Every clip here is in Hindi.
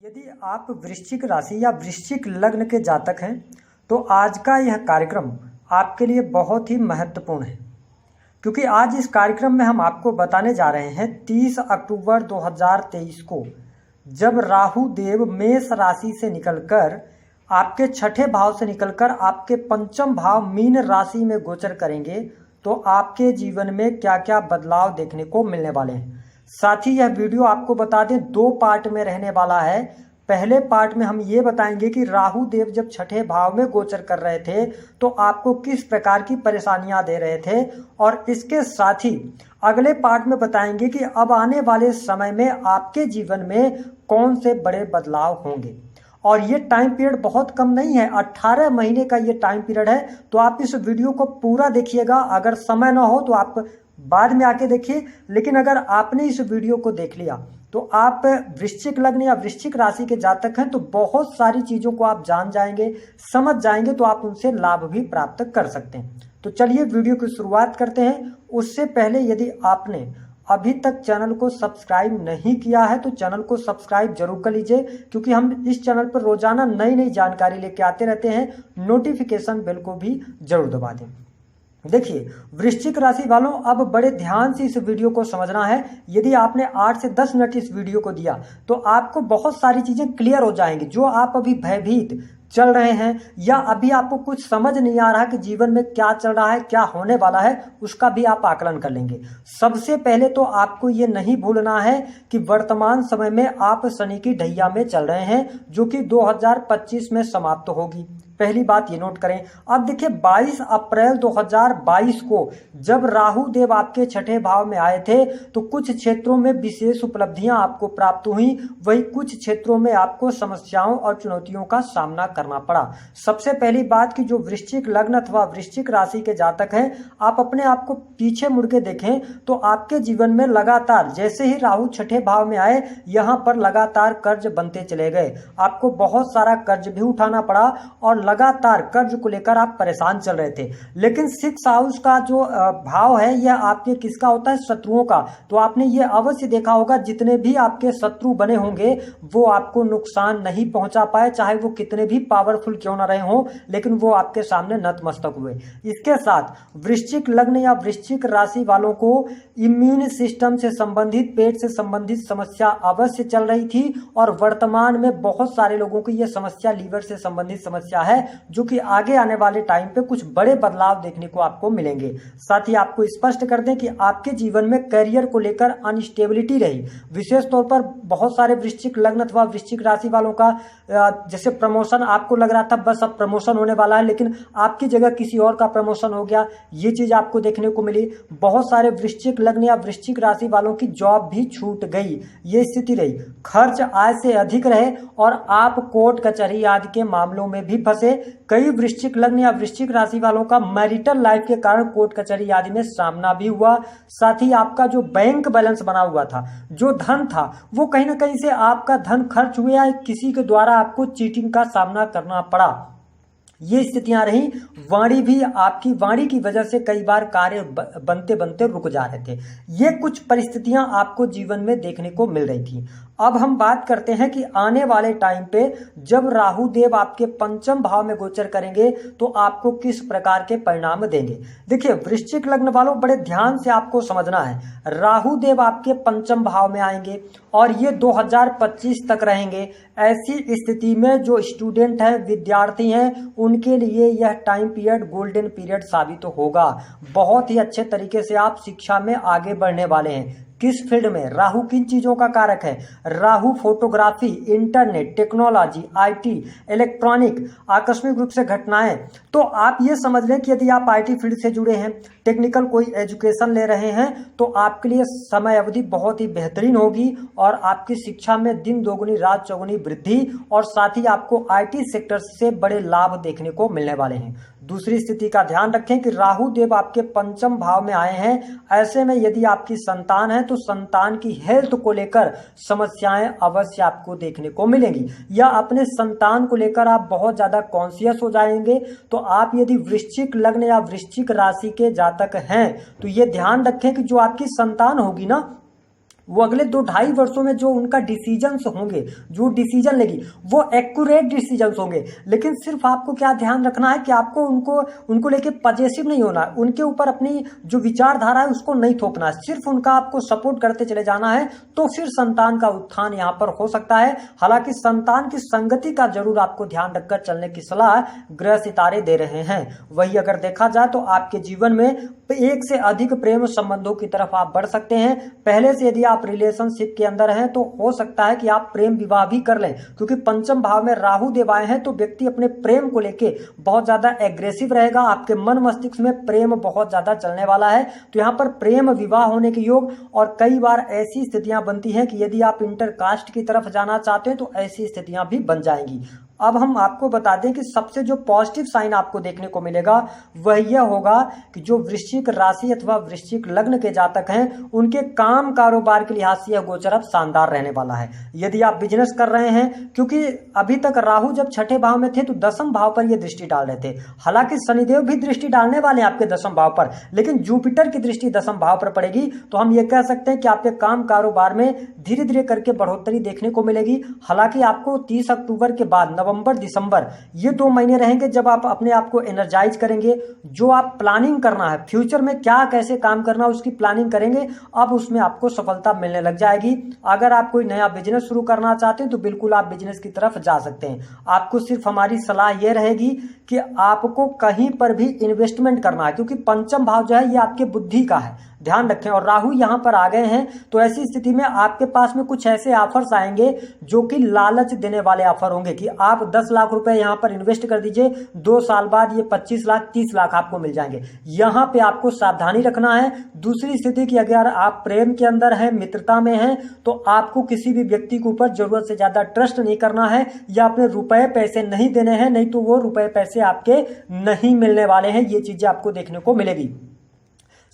यदि आप वृश्चिक राशि या वृश्चिक लग्न के जातक हैं तो आज का यह कार्यक्रम आपके लिए बहुत ही महत्वपूर्ण है, क्योंकि आज इस कार्यक्रम में हम आपको बताने जा रहे हैं 30 अक्टूबर 2023 को जब राहु देव मेष राशि से निकलकर आपके छठे भाव से निकलकर आपके पंचम भाव मीन राशि में गोचर करेंगे तो आपके जीवन में क्या क्या बदलाव देखने को मिलने वाले हैं। साथ ही यह वीडियो आपको बता दें 2 पार्ट में रहने वाला है। पहले पार्ट में हम ये बताएंगे कि राहु देव जब छठे भाव में गोचर कर रहे थे तो आपको किस प्रकार की परेशानियां दे रहे थे, और इसके साथ ही अगले पार्ट में बताएंगे कि अब आने वाले समय में आपके जीवन में कौन से बड़े बदलाव होंगे। और ये टाइम पीरियड बहुत कम नहीं है, 18 महीने का ये टाइम पीरियड है। तो आप इस वीडियो को पूरा देखिएगा। अगर समय ना हो तो आप बाद में आके देखिए, लेकिन अगर आपने इस वीडियो को देख लिया तो आप वृश्चिक लग्न या वृश्चिक राशि के जातक हैं तो बहुत सारी चीजों को आप जान जाएंगे, समझ जाएंगे, तो आप उनसे लाभ भी प्राप्त कर सकते हैं। तो चलिए वीडियो की शुरुआत करते हैं। उससे पहले यदि आपने अभी तक चैनल को सब्सक्राइब नहीं किया है तो चैनल को सब्सक्राइब जरूर कर लीजिए, क्योंकि हम इस चैनल पर रोजाना नई नई जानकारी लेके आते रहते हैं। नोटिफिकेशन बेल को भी जरूर दबा दें। देखिए वृश्चिक राशि वालों, अब बड़े ध्यान से इस वीडियो को समझना है। यदि आपने 8 से 10 मिनट इस वीडियो को दिया तो आपको बहुत सारी चीजें क्लियर हो जाएंगी। जो आप अभी भयभीत चल रहे हैं या अभी आपको कुछ समझ नहीं आ रहा कि जीवन में क्या चल रहा है, क्या होने वाला है, उसका भी आप आकलन कर लेंगे। सबसे पहले तो आपको ये नहीं भूलना है कि वर्तमान समय में आप शनि की ढैया में चल रहे हैं, जो कि 2025 में समाप्त होगी। पहली बात ये नोट करें। अब देखिए 22 अप्रैल 2022 को जब राहु देव आपके छठे भाव में आए थे तो कुछ क्षेत्रों में विशेष उपलब्धियां आपको प्राप्त हुई, वही कुछ क्षेत्रों में आपको समस्याओं और चुनौतियों का सामना करना पड़ा। सबसे पहली बात कि जो वृश्चिक लग्न अथवा वृश्चिक राशि के जातक हैं, आप अपने आप को पीछे मुड़ के देखें तो आपके जीवन में लगातार जैसे ही राहु छठे भाव में आए यहां पर लगातार कर्ज बनते चले गए। आपको बहुत सारा कर्ज भी उठाना पड़ा और लगातार कर्ज को लेकर आप परेशान चल रहे थे। लेकिन 6 हाउस का जो भाव है यह आपके किसका होता है? शत्रुओं का। तो आपने ये अवश्य देखा होगा जितने भी आपके शत्रु बने होंगे वो आपको नुकसान नहीं पहुंचा पाए, चाहे वो कितने भी पावरफुल क्यों ना रहे हों, लेकिन वो आपके सामने नतमस्तक हुए। इसके साथ वृश्चिक लग्न या वृश्चिक राशि वालों को इम्यून सिस्टम से संबंधित, पेट से संबंधित समस्या अवश्य चल रही थी, और वर्तमान में बहुत सारे लोगों की यह समस्या लीवर से संबंधित समस्या है, जो कि आगे आने वाले टाइम पे कुछ बड़े बदलाव देखने को आपको मिलेंगे। साथ ही आपको स्पष्ट कर दें कि आपके जीवन में करियर को लेकर अनस्टेबिलिटी रही। विशेष तौर पर बहुत सारे वृश्चिक लग्न अथवा वृश्चिक राशि वालों का जैसे प्रमोशन आपको लग रहा था बस अब प्रमोशन होने वाला है, लेकिन आपकी जगह किसी और का प्रमोशन हो गया, ये चीज आपको देखने को मिली। बहुत सारे वृश्चिक लग्न या वृश्चिक राशि वालों की जॉब भी छूट गई, ये स्थिति रही। खर्च आय से अधिक रहे और आप कोर्ट कचहरी आदि के मामलों में भी फंसे। कई वृश्चिक लग्न या वृश्चिक राशि वालों का मैरिटल लाइफ के कारण कोर्ट कचहरी आदि में सामना भी हुआ। साथ ही आपका जो बैंक बैलेंस बना हुआ था, जो धन था, वो कहीं ना कहीं से आपका धन खर्च हुआ या किसी के द्वारा आपको चीटिंग का सामना करना पड़ा। ये स्थितियां रही। वाणी भी, आपकी वाणी की वजह से कई बार कार्य बनते बनते रुक जा रहे थे। ये कुछ परिस्थितियां आपको जीवन में देखने को मिल रही थी। अब हम बात करते हैं कि आने वाले टाइम पे जब राहु देव आपके पंचम भाव में गोचर करेंगे तो आपको किस प्रकार के परिणाम देंगे। देखिए वृश्चिक लग्न वालों, बड़े ध्यान से आपको समझना है। राहु देव आपके पंचम भाव में आएंगे और ये 2025 तक रहेंगे। ऐसी स्थिति में जो स्टूडेंट हैं, विद्यार्थी हैं, उनके लिए यह टाइम पीरियड गोल्डन पीरियड साबित होगा। बहुत ही अच्छे तरीके से आप शिक्षा में आगे बढ़ने वाले हैं। किस फील्ड में? राहु किन चीजों का कारक है? Rahu photography, internet, technology, IT, electronic, आकस्मिक रूप से घटनाएं। तो आप ये समझ लें कि यदि आप आईटी फील्ड से जुड़े हैं, टेक्निकल कोई एजुकेशन ले रहे हैं, तो आपके लिए समय अवधि बहुत ही बेहतरीन होगी और आपकी शिक्षा में दिन दोगुनी रात चौगुनी वृद्धि, और साथ ही आपको आईटी सेक्टर से बड़े लाभ देखने को मिलने वाले हैं। दूसरी स्थिति का ध्यान रखें कि राहु देव आपके पंचम भाव में आए हैं। ऐसे में यदि आपकी संतान है तो संतान की हेल्थ को लेकर समस्याएं अवश्य आपको देखने को मिलेंगी, या अपने संतान को लेकर आप बहुत ज्यादा कॉन्शियस हो जाएंगे। तो आप यदि वृश्चिक लग्न या वृश्चिक राशि के जातक हैं तो ये ध्यान रखें कि जो आपकी संतान होगी ना, वो अगले 2-2.5 वर्षों में जो उनका डिसीजंस होंगे, जो डिसीजन लेगी, वो एक्यूरेट डिसीजंस होंगे। लेकिन सिर्फ आपको क्या ध्यान रखना है कि आपको उनको लेके पजेसिव नहीं होना, उनके ऊपर अपनी जो विचारधारा है उसको नहीं थोपना, सिर्फ उनका आपको सपोर्ट करते चले जाना है। तो फिर संतान का उत्थान यहाँ पर हो सकता है। हालांकि संतान की संगति का जरूर आपको ध्यान रखकर चलने की सलाह ग्रह सितारे दे रहे हैं। वही अगर देखा जाए तो आपके जीवन में एक से अधिक प्रेम संबंधों की तरफ आप बढ़ सकते हैं। पहले से यदि आप रिलेशनशिप के अंदर हैं तो हो सकता है कि आप प्रेम विवाह भी कर लें, क्योंकि पंचम भाव में राहु देव आए हैं तो व्यक्ति अपने प्रेम को लेके बहुत ज्यादा एग्रेसिव रहेगा। आपके मन मस्तिष्क में प्रेम बहुत ज्यादा चलने वाला है। तो यहाँ पर प्रेम विवाह होने के योग, और कई बार ऐसी स्थितियां बनती हैं कि यदि आप इंटरकास्ट की तरफ जाना चाहते हैं तो ऐसी स्थितियां भी बन जाएंगी। अब हम आपको बता दें कि सबसे जो पॉजिटिव साइन आपको देखने को मिलेगा वह यह होगा कि जो वृश्चिक राशि अथवा वृश्चिक लग्न के जातक हैं उनके काम कारोबार के लिहाज से यह गोचर अब शानदार रहने वाला है। यदि आप बिजनेस कर रहे हैं, क्योंकि अभी तक राहु जब छठे भाव में थे तो दसम भाव पर यह दृष्टि डाल रहे थे। हालांकि शनिदेव भी दृष्टि डालने वाले हैं आपके दसम भाव पर, लेकिन जुपिटर की दृष्टि दसम भाव पर पड़ेगी। तो हम ये कह सकते हैं कि आपके काम कारोबार में धीरे धीरे करके बढ़ोतरी देखने को मिलेगी। हालांकि आपको 30 अक्टूबर के बाद नवंबर दिसंबर ये 2 महीने रहेंगे जब आप अपने आप को एनर्जाइज करेंगे। जो आप प्लानिंग करना है फ्यूचर में क्या कैसे काम करना है उसकी प्लानिंग करेंगे, अब उसमें आपको सफलता मिलने लग जाएगी। अगर आप कोई नया बिजनेस शुरू करना चाहते हैं तो बिल्कुल आप बिजनेस की तरफ जा सकते हैं। आपको सिर्फ हमारी सलाह यह रहेगी कि आपको कहीं पर भी इन्वेस्टमेंट करना है, क्योंकि पंचम भाव जो है ये आपके बुद्धि का है, ध्यान रखें। और राहु यहां पर आ गए हैं तो ऐसी स्थिति में आपके पास में कुछ ऐसे ऑफर्स आएंगे जो कि लालच देने वाले ऑफर होंगे कि आप 10 लाख रुपए यहां पर इन्वेस्ट कर दीजिए, 2 साल बाद ये 25 लाख 30 लाख आपको मिल जाएंगे। यहां पे आपको सावधानी रखना है। दूसरी स्थिति की अगर आप प्रेम के अंदर हैं, मित्रता में हैं, तो आपको किसी भी व्यक्ति के ऊपर जरूरत से ज्यादा ट्रस्ट नहीं करना है या अपने रुपए पैसे नहीं देने हैं, नहीं तो वो रुपए पैसे आपके नहीं मिलने वाले हैं। ये चीजें आपको देखने को मिलेगी।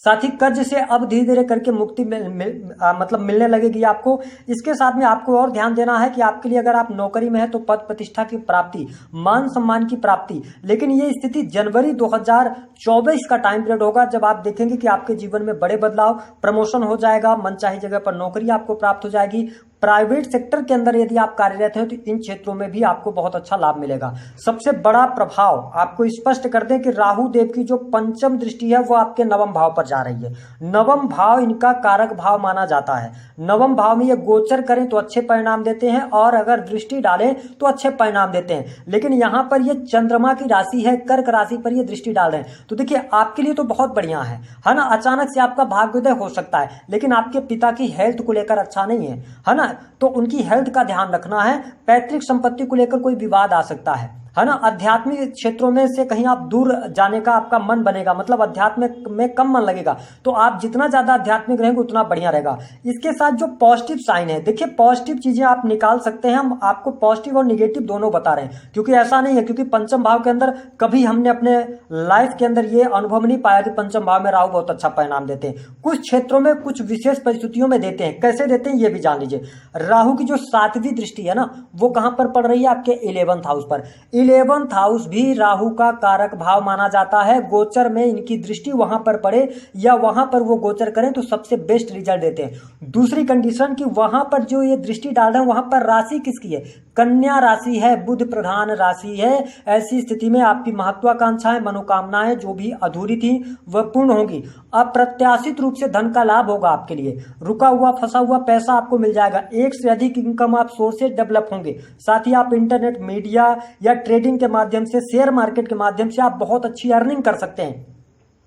साथ ही कर्ज से अब धीरे धीरे करके मुक्ति मतलब मिलने लगेगी आपको। इसके साथ में आपको और ध्यान देना है कि आपके लिए अगर आप नौकरी में है तो पद प्रतिष्ठा की प्राप्ति, मान सम्मान की प्राप्ति। लेकिन ये स्थिति जनवरी 2024 का टाइम पीरियड होगा जब आप देखेंगे कि आपके जीवन में बड़े बदलाव, प्रमोशन हो जाएगा, मनचाही जगह पर नौकरी आपको प्राप्त हो जाएगी। प्राइवेट सेक्टर के अंदर यदि आप कार्यरत हैं तो इन क्षेत्रों में भी आपको बहुत अच्छा लाभ मिलेगा। सबसे बड़ा प्रभाव आपको स्पष्ट कर दें कि राहु देव की जो पंचम दृष्टि है वो आपके नवम भाव पर जा रही है। नवम भाव इनका कारक भाव माना जाता है। नवम भाव में ये गोचर करें तो अच्छे परिणाम देते हैं और अगर दृष्टि डालें तो अच्छे परिणाम देते हैं। लेकिन यहां पर ये चंद्रमा की राशि है, कर्क राशि पर ये दृष्टि डाल रहे हैं तो देखिए आपके लिए तो बहुत बढ़िया है ना। अचानक से आपका भाग्योदय हो सकता है, लेकिन आपके पिता की हेल्थ को लेकर अच्छा नहीं है ना, तो उनकी हेल्थ का ध्यान रखना है। पैतृक संपत्ति को लेकर कोई विवाद आ सकता है ना। आध्यात्मिक क्षेत्रों में से कहीं आप दूर जाने का आपका मन बनेगा, मतलब अध्यात्म में कम मन लगेगा, तो आप जितना ज्यादा आध्यात्मिक रहेंगे उतना बढ़िया रहेगा। इसके साथ जो पॉजिटिव साइन है, देखिए पॉजिटिव चीजें आप निकाल सकते हैं। हम आपको पॉजिटिव और निगेटिव दोनों बता रहे हैं, क्योंकि ऐसा नहीं है क्योंकि पंचम भाव के अंदर कभी हमने अपने लाइफ के अंदर ये अनुभव नहीं पाया कि पंचम भाव में राहु बहुत अच्छा परिणाम देते हैं। कुछ क्षेत्रों में कुछ विशेष परिस्थितियों में देते हैं। कैसे देते हैं ये भी जान लीजिए। राहु की जो 7वीं दृष्टि है ना वो कहां पर पड़ रही है, आपके 11th हाउस पर। 11th हाउस भी राहु का कारक भाव माना जाता है। गोचर में इनकी दृष्टि वहां पर पड़े या वहां पर वो गोचर करें तो सबसे बेस्ट रिजल्ट देते हैं। दूसरी कंडीशन कि वहां पर जो ये दृष्टि डाल रहे हैं वहां पर राशि किसकी है, कन्या राशि है, बुध प्रधान राशि है। ऐसी स्थिति में आपकी महत्वाकांक्षाएं, मनोकामनाएं जो भी अधूरी थी वह पूर्ण होंगी। अप्रत्याशित रूप से धन का लाभ होगा आपके लिए। रुका हुआ फंसा हुआ पैसा आपको मिल जाएगा। एक से अधिक इनकम आप सोर्सेज डेवलप होंगे। साथ ही आप इंटरनेट, मीडिया या ट्रेडिंग के माध्यम से, शेयर मार्केट के माध्यम से आप बहुत अच्छी अर्निंग कर सकते हैं।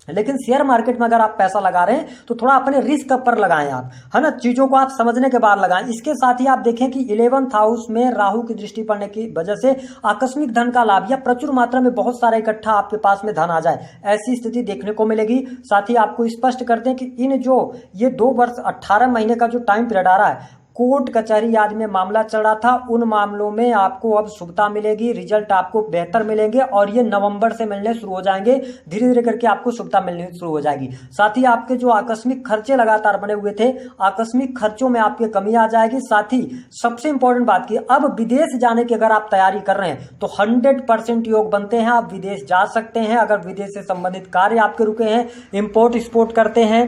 लेकिन शेयर मार्केट में अगर आप पैसा लगा रहे हैं तो थोड़ा अपने रिस्क पर लगाएं आप, है ना। चीजों को आप समझने के बाद लगाएं। इसके साथ ही आप देखें कि 11th हाउस में राहु की दृष्टि पड़ने की वजह से आकस्मिक धन का लाभ या प्रचुर मात्रा में बहुत सारा इकट्ठा आपके पास में धन आ जाए, ऐसी स्थिति देखने को मिलेगी। साथ ही आपको स्पष्ट करते हैं कि इन जो ये 2 वर्ष 18 महीने का जो टाइम पीरियड आ रहा है, कोर्ट कचहरी आदि में मामला चल रहा था, उन मामलों में आपको अब शुभता मिलेगी, रिजल्ट आपको बेहतर मिलेंगे और ये नवंबर से मिलने शुरू हो जाएंगे। धीरे धीरे करके आपको शुभता मिलने शुरू हो जाएगी। साथ ही आपके जो आकस्मिक खर्चे लगातार बने हुए थे, आकस्मिक खर्चों में आपकी कमी आ जाएगी। साथ ही सबसे इंपॉर्टेंट बात की, अब विदेश जाने की अगर आप तैयारी कर रहे हैं तो 100% योग बनते हैं, आप विदेश जा सकते हैं। अगर विदेश से संबंधित कार्य आपके रुके हैं, इंपोर्ट एक्सपोर्ट करते हैं,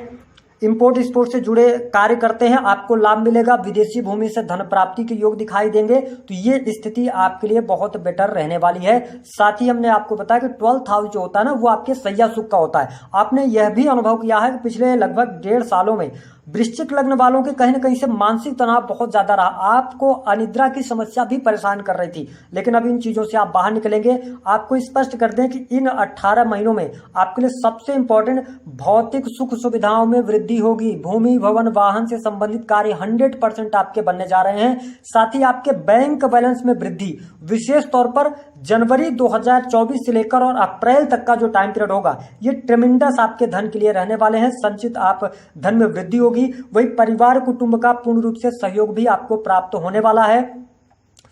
इंपोर्ट एक्सपोर्ट से जुड़े कार्य करते हैं, आपको लाभ मिलेगा। विदेशी भूमि से धन प्राप्ति के योग दिखाई देंगे, तो ये स्थिति आपके लिए बहुत बेटर रहने वाली है। साथ ही हमने आपको बताया कि 12th हाउस जो होता है ना, वो आपके सैया सुख का होता है। आपने यह भी अनुभव किया है कि पिछले लगभग 1.5 सालों में वृश्चिक लग्न वालों के कहीं ना कहीं से मानसिक तनाव बहुत ज्यादा रहा, आपको अनिद्रा की समस्या भी परेशान कर रही थी, लेकिन अब इन चीजों से आप बाहर निकलेंगे। आपको स्पष्ट कर दें कि इन 18 महीनों में आपके लिए सबसे इंपॉर्टेंट भौतिक सुख सुविधाओं में वृद्धि होगी। भूमि भवन वाहन से संबंधित कार्य 100% आपके बनने जा रहे हैं। साथ ही आपके बैंक बैलेंस में वृद्धि, विशेष तौर पर जनवरी 2024 से लेकर और अप्रैल तक का जो टाइम पीरियड होगा, ये ट्रेमेंडस आपके धन के लिए रहने वाले हैं। संचित आप धन में वृद्धि होगी। वही परिवार कुटुंब का पूर्ण रूप से सहयोग भी आपको प्राप्त होने वाला है।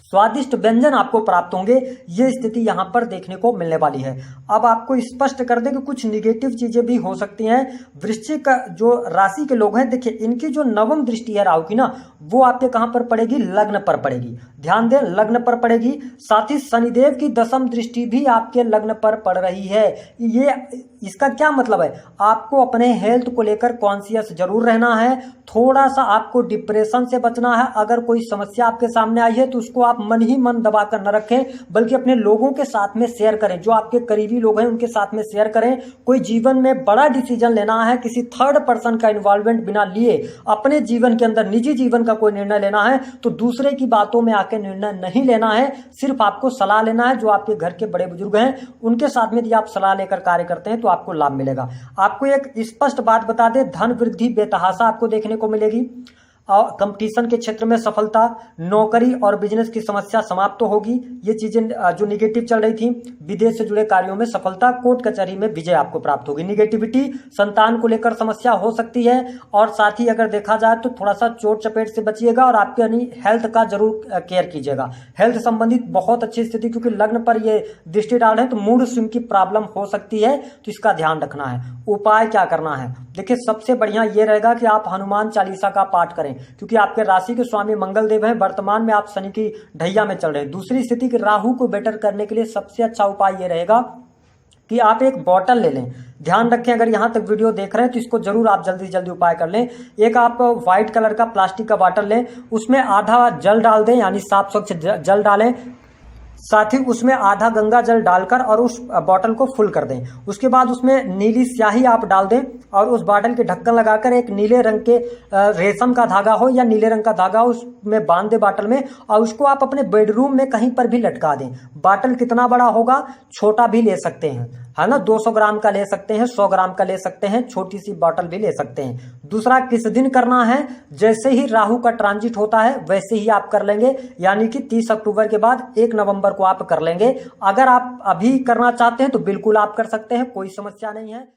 स्वादिष्ट व्यंजन आपको प्राप्त होंगे, ये स्थिति यहां पर देखने को मिलने वाली है। अब आपको स्पष्ट कर दें कि कुछ निगेटिव चीजें भी हो सकती हैं। वृश्चिक जो राशि के लोग हैं, देखिए इनकी जो नवम दृष्टि है राहु की ना, वो आपके कहां पर पड़ेगी? लग्न पर पड़ेगी। ध्यान दें, लग्न पर पड़ेगी। साथ ही शनिदेव की 10वीं दृष्टि भी आपके लग्न पर पड़ रही है। ये इसका क्या मतलब है? आपको अपने हेल्थ को लेकर कॉन्शियस जरूर रहना है। थोड़ा सा आपको डिप्रेशन से बचना है। अगर कोई समस्या आपके सामने आई है तो उसको आप मन ही मन दबा कर न रखें, बल्कि अपने लोगों के साथ में शेयर करें। जो आपके करीबी लोग हैं उनके साथ में शेयर करें। कोई जीवन में बड़ा डिसीजन लेना है, किसी थर्ड पर्सन का इन्वॉल्वमेंट बिना लिए अपने जीवन के अंदर निजी जीवन का कोई निर्णय लेना है तो दूसरे की बातों में आके निर्णय नहीं लेना है। सिर्फ आपको सलाह लेना है। जो आपके घर के बड़े बुजुर्ग हैं उनके साथ में यदि आप सलाह लेकर कार्य करते हैं तो आपको लाभ मिलेगा। आपको एक स्पष्ट बात बता दें, धन वृद्धि बेतहाशा आपको देखने को मिलेगी। और कंपटीशन के क्षेत्र में सफलता, नौकरी और बिजनेस की समस्या समाप्त तो होगी। ये चीजें जो निगेटिव चल रही थी, विदेश से जुड़े कार्यों में सफलता, कोर्ट कचहरी में विजय आपको प्राप्त होगी। निगेटिविटी, संतान को लेकर समस्या हो सकती है। और साथ ही अगर देखा जाए तो थोड़ा सा चोट चपेट से बचिएगा और आपके यानी हेल्थ का जरूर केयर कीजिएगा। हेल्थ संबंधित बहुत अच्छी स्थिति, क्योंकि लग्न पर ये दृष्टि डाल रहे हैं तो मूड स्विंग की प्रॉब्लम हो सकती है, तो इसका ध्यान रखना है। उपाय क्या करना है? देखिए सबसे बढ़िया ये रहेगा कि आप हनुमान चालीसा का पाठ करें, क्योंकि आपके राशि के स्वामी मंगल देव हैं। वर्तमान में आप शनि की ढैया में चल रहे हैं। दूसरी स्थिति कि राहु को बेटर करने के लिए सबसे अच्छा उपाय ये रहेगा कि आप एक बॉटल ले लें। ध्यान रखें, अगर यहां तक वीडियो देख रहे हैं तो इसको जरूर आप जल्दी जल्दी उपाय कर लें। एक आप व्हाइट कलर का प्लास्टिक का बॉटल लें, उसमें आधा जल डाल दें, यानी साफ स्वच्छ जल डालें। साथ ही उसमें आधा गंगा जल डालकर और उस बॉटल को फुल कर दें। उसके बाद उसमें नीली स्याही आप डाल दें और उस बॉटल के ढक्कन लगाकर एक नीले रंग के रेशम का धागा हो या नीले रंग का धागा हो उसमें बांध दें बॉटल में, और उसको आप अपने बेडरूम में कहीं पर भी लटका दें। बॉटल कितना बड़ा होगा? छोटा भी ले सकते हैं, है ना, 200 ग्राम का ले सकते हैं, 100 ग्राम का ले सकते हैं, छोटी सी बॉटल भी ले सकते हैं। दूसरा, किस दिन करना है? जैसे ही राहु का ट्रांजिट होता है वैसे ही आप कर लेंगे, यानी कि 30 अक्टूबर के बाद 1 नवंबर को आप कर लेंगे। अगर आप अभी करना चाहते हैं तो बिल्कुल आप कर सकते हैं, कोई समस्या नहीं है।